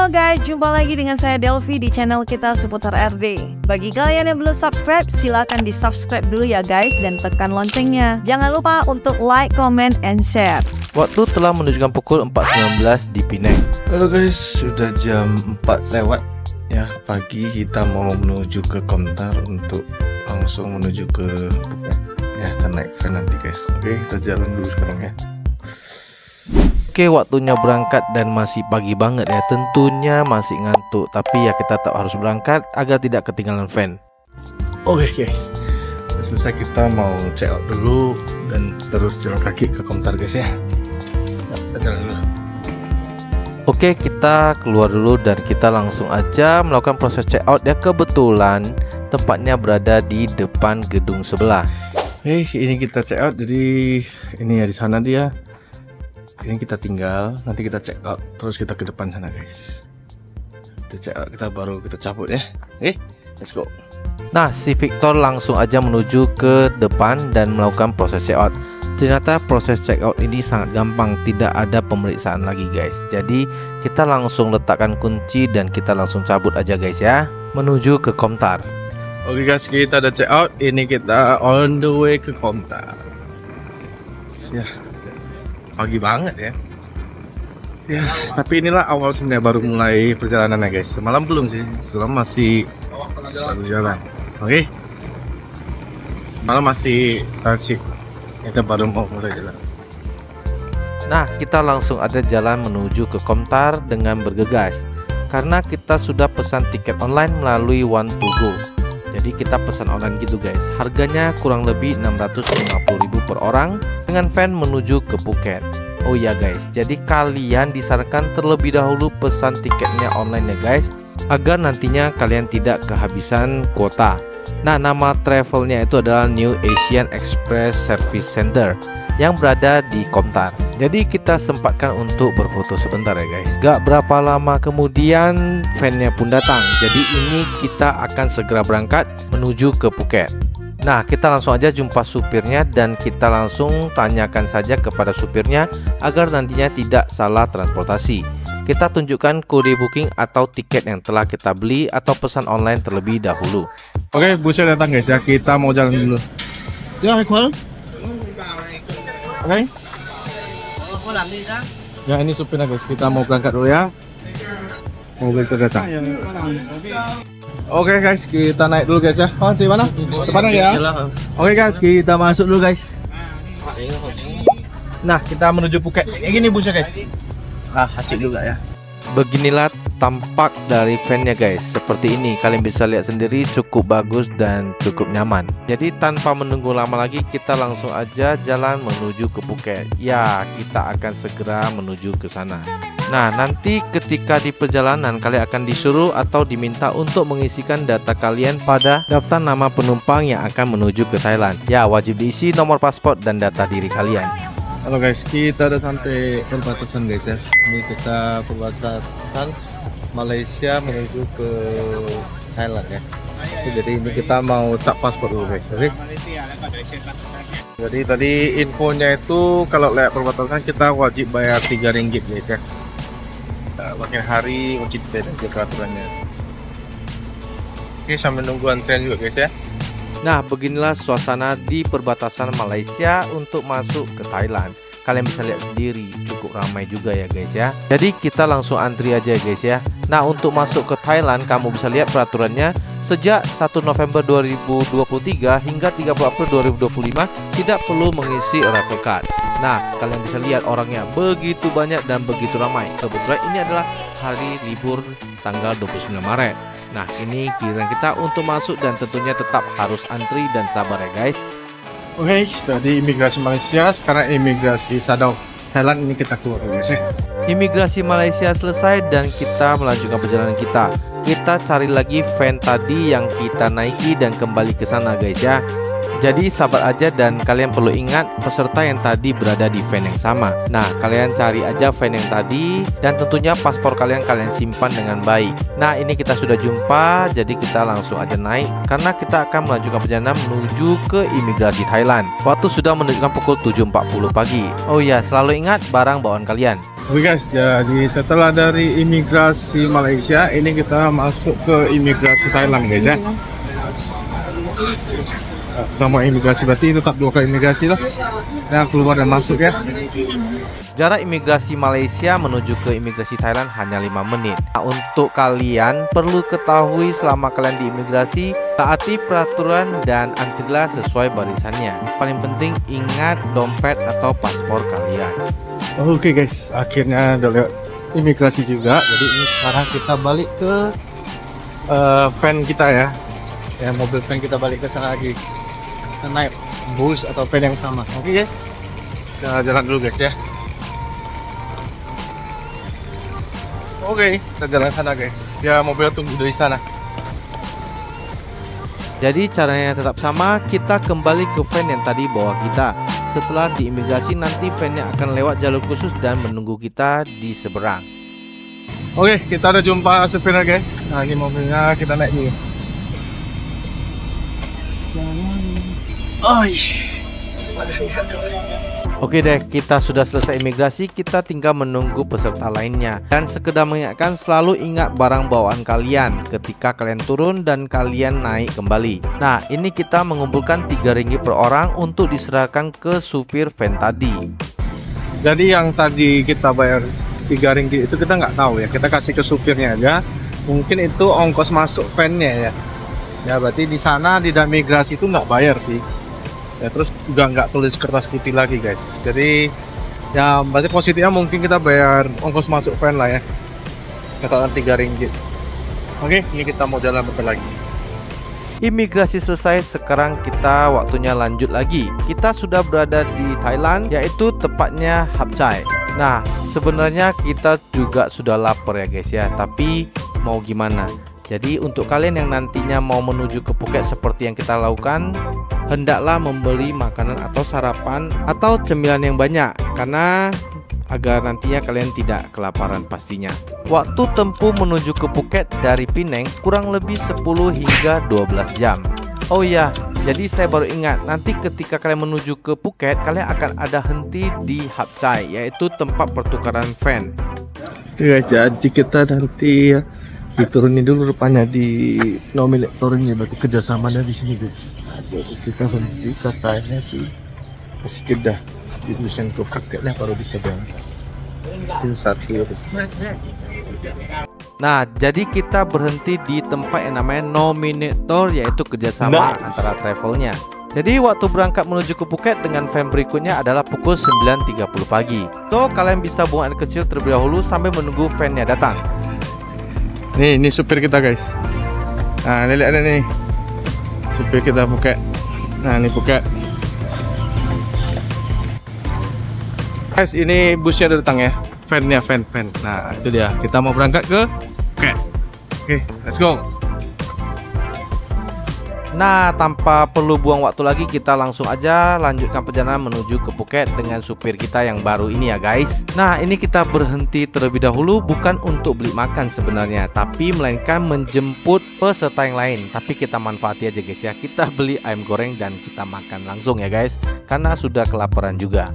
Halo guys, jumpa lagi dengan saya Delvi di channel kita seputar RD. Bagi kalian yang belum subscribe, silakan di subscribe dulu ya guys dan tekan loncengnya. Jangan lupa untuk like, comment, and share. Waktu telah menunjukkan pukul 4.19 di Penang. Halo guys, sudah jam 4 lewat ya pagi. Kita mau menuju ke Komtar untuk langsung menuju ke Phuket. Ya, kita naik van nanti guys. Oke, kita jalan dulu sekarang ya. Oke, waktunya berangkat dan masih pagi banget ya. Tentunya masih ngantuk, tapi ya kita tetap harus berangkat agar tidak ketinggalan van. Oke guys, selesai kita mau check out dulu dan terus jalan kaki ke Komtar guys ya. Kita jalan dulu. Oke, kita keluar dulu dan kita langsung aja melakukan proses check out ya. Kebetulan tempatnya berada di depan gedung sebelah. Ini kita check out. Jadi ini ya, di sana dia. Ini kita tinggal, nanti kita check out, terus kita ke depan sana guys. Kita check out, kita baru kita cabut ya. Let's go. Nah, si Victor langsung aja menuju ke depan dan melakukan proses check out. Ternyata proses check out ini sangat gampang, tidak ada pemeriksaan lagi guys. Jadi kita langsung letakkan kunci dan kita langsung cabut aja guys ya, menuju ke Komtar. Oke guys, kita ada check out. Ini kita on the way ke Komtar. Ya, pagi banget ya. Ya, tapi inilah awal sebenarnya baru mulai perjalanan ya guys. Semalam belum sih, semalam masih baru jalan. Oke. Malam masih transit. Kita baru mau mulai jalan. Nah, kita langsung ada jalan menuju ke Komtar dengan bergegas. Karena kita sudah pesan tiket online melalui One2Go. Jadi kita pesan online gitu guys. Harganya kurang lebih 650.000 per orang dengan van menuju ke Phuket. Oh ya guys, jadi kalian disarankan terlebih dahulu pesan tiketnya online ya guys, agar nantinya kalian tidak kehabisan kuota. Nah, nama travelnya itu adalah New Asian Express Service Center yang berada di Komtar. Jadi kita sempatkan untuk berfoto sebentar ya guys. Gak berapa lama kemudian van-nya pun datang. Jadi ini kita akan segera berangkat menuju ke Phuket. Nah, kita langsung aja jumpa supirnya dan kita langsung tanyakan saja kepada supirnya agar nantinya tidak salah transportasi. Kita tunjukkan kode booking atau tiket yang telah kita beli atau pesan online terlebih dahulu. Oke, busnya datang guys ya. Kita mau jalan dulu. Ya, Iqbal. Oke. Ya, ini supirnya guys. Kita mau berangkat dulu ya. Mobil itu datang. Oke guys, kita naik dulu guys ya. Oh, di mana? Depannya ya. Oke guys, kita masuk dulu guys. Nah, kita menuju Phuket. Gini busnya guys. Asik juga ya. Beginilah tampak dari van-nya guys. Seperti ini, kalian bisa lihat sendiri, cukup bagus dan cukup nyaman. Jadi tanpa menunggu lama lagi, kita langsung aja jalan menuju ke Phuket. Ya, kita akan segera menuju ke sana. Nah, nanti ketika di perjalanan kalian akan disuruh atau diminta untuk mengisikan data kalian pada daftar nama penumpang yang akan menuju ke Thailand. Ya, wajib diisi nomor paspor dan data diri kalian. Halo guys, kita udah sampai perbatasan guys ya. Ini kita perbatasan Malaysia menuju ke Thailand ya. Jadi ini kita mau cap paspor dulu guys. Jadi tadi infonya itu kalau lewat perbatasan kita wajib bayar 3 ringgit guys ya. Makin hari mungkin beda peraturannya. Oke, sambil nunggu antrian juga guys ya. Nah, beginilah suasana di perbatasan Malaysia untuk masuk ke Thailand. Kalian bisa lihat sendiri, cukup ramai juga ya guys ya. Jadi kita langsung antri aja ya guys ya. Nah, untuk masuk ke Thailand kamu bisa lihat peraturannya. Sejak 1 November 2023 hingga 30 April 2025 tidak perlu mengisi arrival card. Nah, kalian bisa lihat orangnya begitu banyak dan begitu ramai. Kebetulan ini adalah hari libur tanggal 29 Maret. Nah, ini giliran kita untuk masuk dan tentunya tetap harus antri dan sabar ya guys. Oke, tadi imigrasi Malaysia, sekarang imigrasi Sadao Thailand. Ini kita keluar guys ya. Imigrasi Malaysia selesai dan kita melanjutkan perjalanan kita. Kita cari lagi van tadi yang kita naiki dan kembali ke sana guys ya. Jadi sabar aja dan kalian perlu ingat peserta yang tadi berada di van yang sama. Nah, kalian cari aja van yang tadi dan tentunya paspor kalian simpan dengan baik. Nah, ini kita sudah jumpa, jadi kita langsung aja naik karena kita akan melanjutkan perjalanan menuju ke imigrasi Thailand. Waktu sudah menunjukkan pukul 7.40 pagi. Oh ya, selalu ingat barang bawaan kalian. Oke guys, jadi setelah dari imigrasi Malaysia, ini kita masuk ke imigrasi Thailand guys ya. Kita mau imigrasi berarti tetap 2 kali imigrasi lah. Yang keluar dan masuk ya. Jarak imigrasi Malaysia menuju ke imigrasi Thailand hanya 5 menit. Nah, untuk kalian perlu ketahui selama kalian di imigrasi, taati peraturan dan antrilah sesuai barisannya. Paling penting ingat dompet atau paspor kalian. Oke guys, akhirnya udah lewat imigrasi juga. Jadi ini sekarang kita balik ke van kita ya. Ya, mobil van kita balik ke sana lagi. Kita naik bus atau van yang sama. Oke guys, kita jalan dulu guys ya. Oke, kita jalan sana guys. Ya, mobilnya tunggu dari sana. Jadi caranya tetap sama, kita kembali ke van yang tadi bawa kita. Setelah di imigrasi nanti vannya akan lewat jalur khusus dan menunggu kita di seberang. Oke, kita udah jumpa supirnya guys. Nah, ini mobilnya, kita naik dulu. Oke deh, kita sudah selesai imigrasi, kita tinggal menunggu peserta lainnya. Dan sekedar mengingatkan, selalu ingat barang bawaan kalian ketika kalian turun dan kalian naik kembali. Nah, ini kita mengumpulkan RM3 per orang untuk diserahkan ke supir van tadi. Jadi yang tadi kita bayar RM3 itu kita nggak tahu ya, kita kasih ke supirnya aja. Mungkin itu ongkos masuk van-nya ya. Ya berarti di sana di dalam migrasi itu nggak bayar sih. Ya terus juga nggak tulis kertas putih lagi guys. Jadi ya berarti positifnya mungkin kita bayar ongkos masuk van lah ya. Katakan RM3. Oke, ini kita mau jalan bentar lagi. Imigrasi selesai, sekarang kita waktunya lanjut lagi. Kita sudah berada di Thailand, yaitu tepatnya Hap Chai. Nah, sebenarnya kita juga sudah lapar ya guys ya, tapi mau gimana? Jadi untuk kalian yang nantinya mau menuju ke Phuket seperti yang kita lakukan, hendaklah membeli makanan atau sarapan atau cemilan yang banyak, karena agar nantinya kalian tidak kelaparan pastinya. Waktu tempuh menuju ke Phuket dari Penang kurang lebih 10 hingga 12 jam. Oh iya, jadi saya baru ingat, nanti ketika kalian menuju ke Phuket, kalian akan ada henti di Hap Chai, yaitu tempat pertukaran van. Ya, jadi kita nanti diturunin dulu rupanya di Nomi Lektoringnya, berarti kerjasamanya di sini guys. Jadi kita henti katanya sih masih jeda di Nusan ke Phuket lah baru bisa berangkat. Itu satu. Nah, jadi kita berhenti di tempat yang namanya Nominator, yaitu kerjasama antara travelnya. Jadi waktu berangkat menuju ke Phuket dengan van berikutnya adalah pukul 9.30 pagi. So kalian bisa buang air kecil terlebih dahulu sampai menunggu van-nya datang. Ini supir kita guys. Nah, lihat ada nih supir kita Phuket. Nah, ini Phuket. Guys, ini busnya udah datang ya. Van-nya, van. Nah, itu dia. Kita mau berangkat ke Phuket. Oke, let's go. Nah, tanpa perlu buang waktu lagi, kita langsung aja lanjutkan perjalanan menuju ke Phuket dengan supir kita yang baru ini ya guys. Nah, ini kita berhenti terlebih dahulu bukan untuk beli makan sebenarnya, tapi melainkan menjemput peserta yang lain. Tapi kita manfaati aja guys ya, kita beli ayam goreng dan kita makan langsung ya guys, karena sudah kelaparan juga.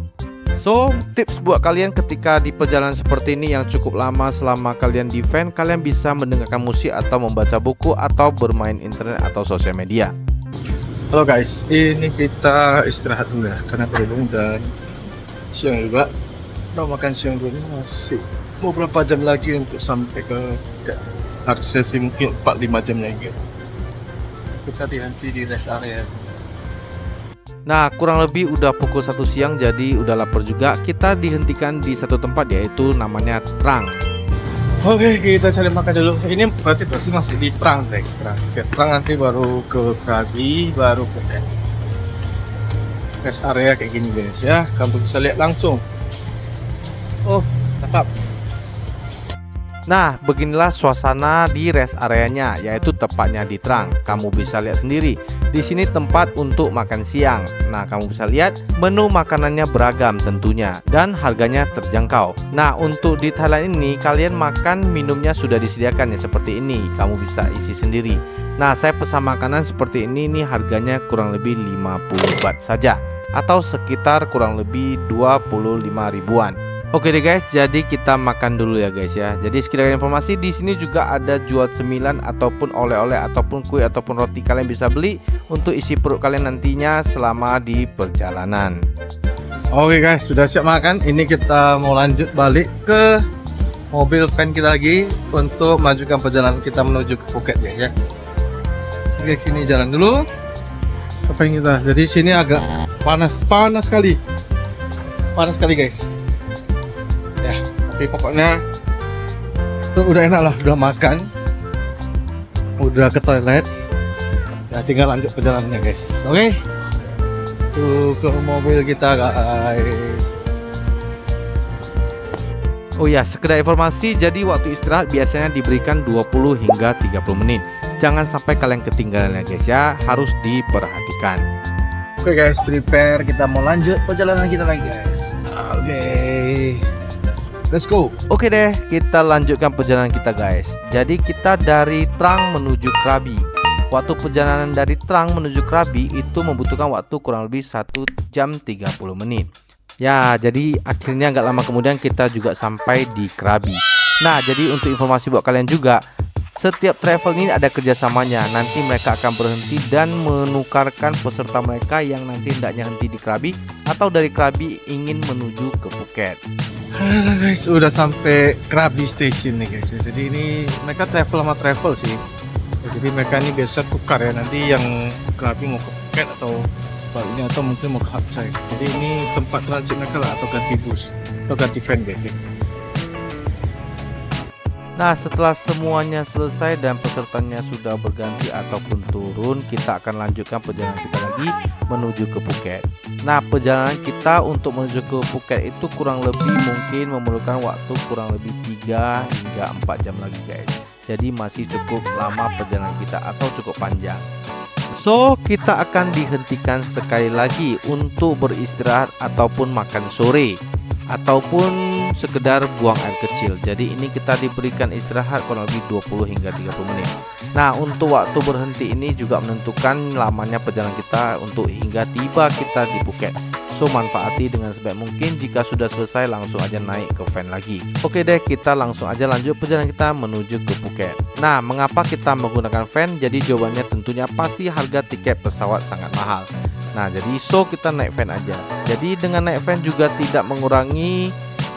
So, tips buat kalian ketika di perjalanan seperti ini yang cukup lama selama kalian di van, kalian bisa mendengarkan musik atau membaca buku atau bermain internet atau sosial media. Halo guys, ini kita istirahat dulu ya, karena berhubung dan siang juga. Udah makan siang dulu, masih mau berapa jam lagi untuk sampai ke harusnya sih mungkin 4-5 jam lagi. Kita dihenti di rest area. Nah, kurang lebih udah pukul 1 siang, jadi udah lapar juga. Kita dihentikan di satu tempat, yaitu namanya Trang. Oke, kita cari makan dulu. Ini berarti masih di Trang guys. Trang nanti baru ke Krabi, baru ke rest area kayak gini guys ya. Kamu bisa lihat langsung. Oh, tetap. Nah, beginilah suasana di rest areanya, yaitu tepatnya di Trang. Kamu bisa lihat sendiri. Di sini tempat untuk makan siang. Nah, kamu bisa lihat menu makanannya beragam tentunya dan harganya terjangkau. Nah, untuk di Thailand ini kalian makan minumnya sudah disediakan ya seperti ini. Kamu bisa isi sendiri. Nah, saya pesan makanan seperti ini harganya kurang lebih 50 baht saja, atau sekitar kurang lebih 25 ribuan. Oke deh guys, jadi kita makan dulu ya guys ya. Jadi sekedar informasi, di sini juga ada jual cemilan ataupun oleh-oleh ataupun kue ataupun roti, kalian bisa beli untuk isi perut kalian nantinya selama di perjalanan. Oke guys, sudah siap makan. Ini kita mau lanjut balik ke mobil van kita lagi untuk melanjutkan perjalanan kita menuju ke Phuket ya. Oke, sini jalan dulu. Apa yang kita? Jadi sini agak panas sekali guys. Ya, tapi pokoknya udah enak lah, udah makan, udah ke toilet, ya tinggal lanjut perjalanannya guys. Oke, tuh ke mobil kita guys. Oh ya, sekedar informasi, jadi waktu istirahat biasanya diberikan 20 hingga 30 menit. Jangan sampai kalian ketinggalan ya guys ya, harus diperhatikan. Oke guys, prepare, kita mau lanjut perjalanan kita lagi guys. Oke, let's go. Oke deh, kita lanjutkan perjalanan kita guys. Jadi kita dari Trang menuju Krabi. Waktu perjalanan dari Trang menuju Krabi itu membutuhkan waktu kurang lebih 1 jam 30 menit. Ya, jadi akhirnya nggak lama kemudian kita juga sampai di Krabi. Nah, jadi untuk informasi buat kalian juga, setiap travel ini ada kerjasamanya. Nanti mereka akan berhenti dan menukarkan peserta mereka yang nanti hendaknya henti di Krabi atau dari Krabi ingin menuju ke Phuket. Guys, udah sampai Krabi Station nih guys. Jadi ini mereka travel sama travel sih. Jadi mereka ini biasa tukar ya, nanti yang Krabi mau ke Phuket atau sebaliknya, atau mungkin mau ke Hat Yai. Jadi ini tempat transit mereka lah, atau ganti bus atau ganti van guys ya. Nah, setelah semuanya selesai dan pesertanya sudah berganti ataupun turun, kita akan lanjutkan perjalanan kita lagi menuju ke Phuket. Nah, perjalanan kita untuk menuju ke Phuket itu kurang lebih mungkin memerlukan waktu kurang lebih 3 hingga 4 jam lagi guys. Jadi masih cukup lama perjalanan kita atau cukup panjang. So, kita akan dihentikan sekali lagi untuk beristirahat ataupun makan sore ataupun sekedar buang air kecil. Jadi ini kita diberikan istirahat kurang lebih 20 hingga 30 menit. Nah, untuk waktu berhenti ini juga menentukan lamanya perjalanan kita untuk hingga tiba kita di Phuket. So, manfaati dengan sebaik mungkin. Jika sudah selesai langsung aja naik ke van lagi. Oke deh, kita langsung aja lanjut perjalanan kita menuju ke Phuket. Nah, mengapa kita menggunakan van? Jadi jawabannya tentunya pasti harga tiket pesawat sangat mahal. Nah, jadi kita naik van aja. Jadi dengan naik van juga tidak mengurangi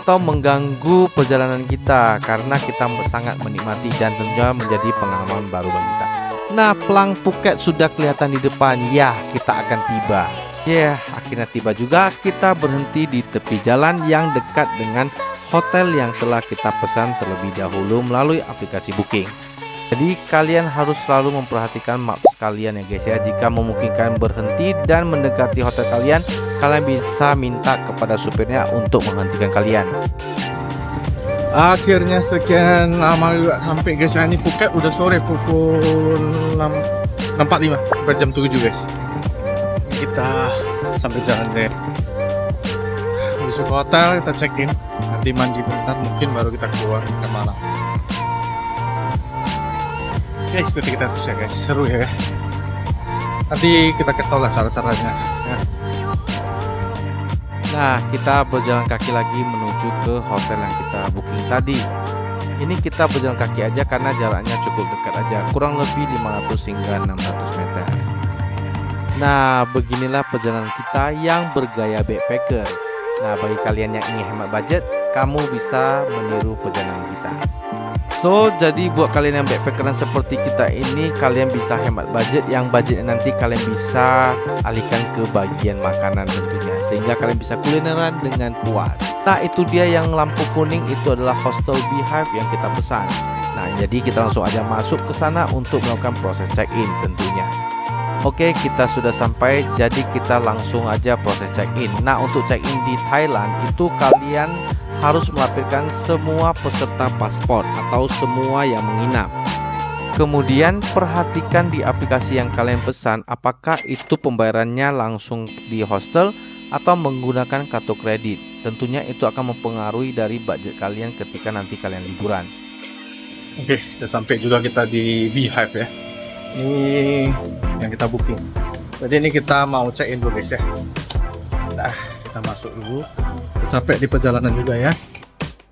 atau mengganggu perjalanan kita, karena kita sangat menikmati dan tentunya menjadi pengalaman baru bagi kita. Nah, pelang Phuket sudah kelihatan di depan. Ya, kita akan tiba. Ya, akhirnya tiba juga. Kita berhenti di tepi jalan yang dekat dengan hotel yang telah kita pesan terlebih dahulu melalui aplikasi booking. Jadi kalian harus selalu memperhatikan maps kalian ya guys ya. Jika memungkinkan berhenti dan mendekati hotel kalian, kalian bisa minta kepada supirnya untuk menghentikan kalian. Akhirnya sekian lama juga sampai guys. Ini Phuket udah sore, pukul 6.45 sampai jam 7 guys. Kita sampai jalan deh menuju ke hotel, kita check in, nanti mandi bentar, mungkin baru kita keluar ke malam. Oke, ikuti kita terus ya guys, seru ya. Nanti kita kasih tau lah cara-caranya. Nah, kita berjalan kaki lagi menuju ke hotel yang kita booking tadi. Ini kita berjalan kaki aja karena jaraknya cukup dekat aja, kurang lebih 500 hingga 600 meter. Nah, beginilah perjalanan kita yang bergaya backpacker. Nah, bagi kalian yang ingin hemat budget, kamu bisa meniru perjalanan kita. So, jadi buat kalian yang backpackeran seperti kita ini, kalian bisa hemat budget, yang budgetnya nanti kalian bisa alihkan ke bagian makanan tentunya, sehingga kalian bisa kulineran dengan puas. Nah, itu dia yang lampu kuning, itu adalah hostel Beehive yang kita pesan. Nah, jadi kita langsung aja masuk ke sana untuk melakukan proses check-in tentunya. Oke, kita sudah sampai, jadi kita langsung aja proses check-in. Nah, untuk check-in di Thailand itu kalian harus melampirkan semua peserta paspor atau semua yang menginap. Kemudian perhatikan di aplikasi yang kalian pesan, apakah itu pembayarannya langsung di hostel atau menggunakan kartu kredit. Tentunya itu akan mempengaruhi dari budget kalian ketika nanti kalian liburan. Oke, sudah sampai juga kita di Beehive ya. Ini yang kita booking. Jadi ini kita mau check in dulu guys ya. Nah, kita masuk dulu. Capek di perjalanan juga ya.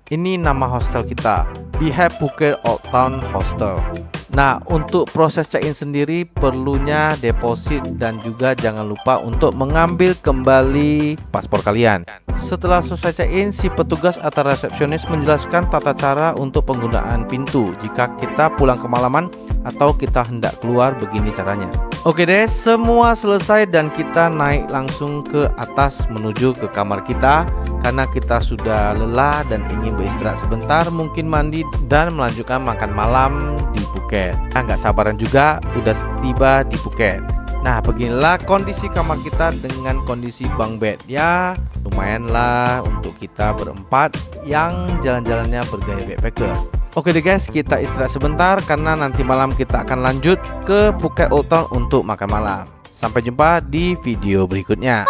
Ini nama hostel kita, Beehive Phuket Old Town Hostel. Nah, untuk proses check-in sendiri perlunya deposit dan juga jangan lupa untuk mengambil kembali paspor kalian. Setelah selesai check-in, si petugas atau resepsionis menjelaskan tata cara untuk penggunaan pintu jika kita pulang kemalaman atau kita hendak keluar. Begini caranya. Oke deh, semua selesai dan kita naik langsung ke atas menuju ke kamar kita karena kita sudah lelah dan ingin beristirahat sebentar, mungkin mandi dan melanjutkan makan malam di Phuket. Nggak sabaran juga udah tiba di Phuket. Nah, beginilah kondisi kamar kita dengan kondisi bunk bed. Ya, lumayan lah untuk kita berempat yang jalan-jalannya bergaya backpacker. Oke deh guys, kita istirahat sebentar karena nanti malam kita akan lanjut ke Phuket Old Town untuk makan malam. Sampai jumpa di video berikutnya.